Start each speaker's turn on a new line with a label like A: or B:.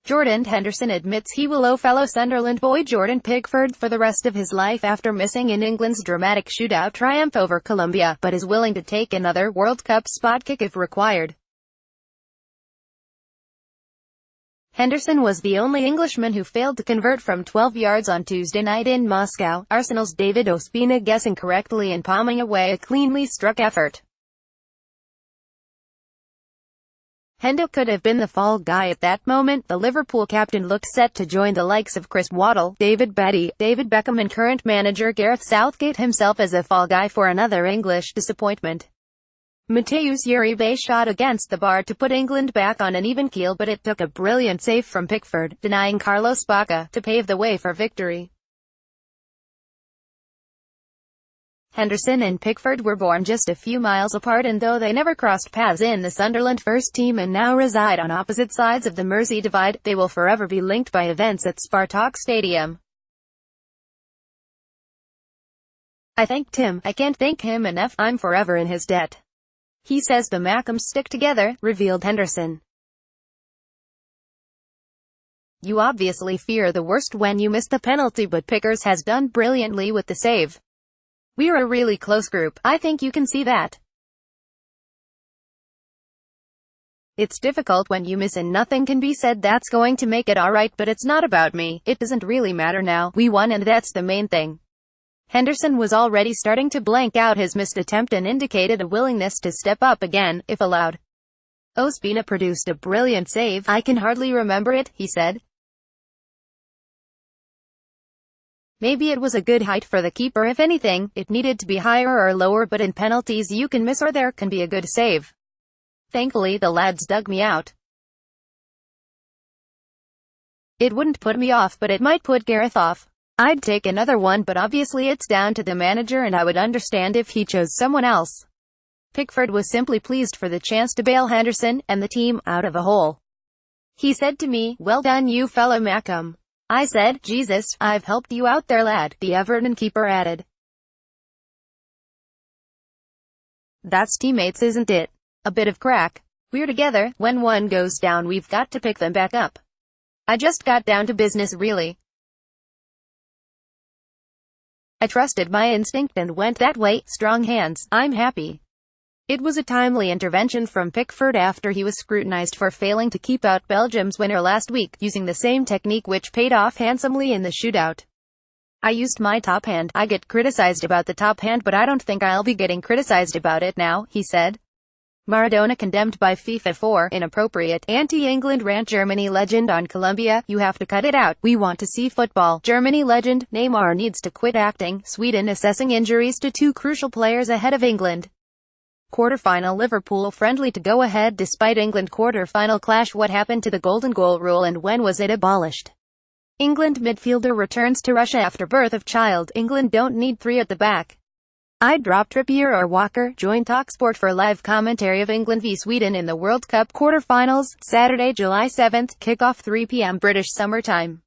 A: Jordan Henderson admits he will owe fellow Sunderland boy Jordan Pickford for the rest of his life after missing in England's dramatic shootout triumph over Colombia, but is willing to take another World Cup spot kick if required. Henderson was the only Englishman who failed to convert from 12 yards on Tuesday night in Moscow, Arsenal's David Ospina guessing correctly and palming away a cleanly struck effort. Hendo could have been the fall guy at that moment. The Liverpool captain looked set to join the likes of Chris Waddle, David Batty, David Beckham and current manager Gareth Southgate himself as a fall guy for another English disappointment. Mateusz Uribe shot against the bar to put England back on an even keel, but it took a brilliant save from Pickford, denying Carlos Bacca, to pave the way for victory. Henderson and Pickford were born just a few miles apart, and though they never crossed paths in the Sunderland first team and now reside on opposite sides of the Mersey divide, they will forever be linked by events at Spartak Stadium. "I thanked him. I can't thank him enough. I'm forever in his debt," he says. The Mackems stick together, revealed Henderson. "You obviously fear the worst when you miss the penalty, but Pickers has done brilliantly with the save. We're a really close group. I think you can see that. It's difficult when you miss and nothing can be said that's going to make it alright, but it's not about me. It doesn't really matter now. We won and that's the main thing." Henderson was already starting to blank out his missed attempt and indicated a willingness to step up again, if allowed. "Ospina produced a brilliant save. I can hardly remember it," he said. "Maybe it was a good height for the keeper. If anything, it needed to be higher or lower, but in penalties you can miss or there can be a good save. Thankfully the lads dug me out. It wouldn't put me off, but it might put Gareth off. I'd take another one, but obviously it's down to the manager and I would understand if he chose someone else." Pickford was simply pleased for the chance to bail Henderson, and the team, out of a hole. "He said to me, 'Well done you fellow Mackem.' I said, 'Jesus, I've helped you out there lad,'" the Everton keeper added. "That's teammates, isn't it? A bit of crack. We're together. When one goes down we've got to pick them back up. I just got down to business really. I trusted my instinct and went that way. Strong hands. I'm happy." It was a timely intervention from Pickford after he was scrutinized for failing to keep out Belgium's winner last week, using the same technique which paid off handsomely in the shootout. "I used my top hand. I get criticized about the top hand, but I don't think I'll be getting criticized about it now," he said. Maradona condemned by FIFA for inappropriate, anti-England rant. Germany legend on Colombia, "You have to cut it out. We want to see football." Germany legend, Neymar needs to quit acting. Sweden assessing injuries to two crucial players ahead of England. Quarter-final Liverpool friendly to go ahead despite England quarter-final clash. What happened to the golden goal rule and when was it abolished? England midfielder returns to Russia after birth of child. England don't need three at the back. I'd drop Trippier or Walker. Join TalkSport for live commentary of England v Sweden in the World Cup quarter-finals, Saturday, July 7th, kickoff 3 p.m. British Summer Time.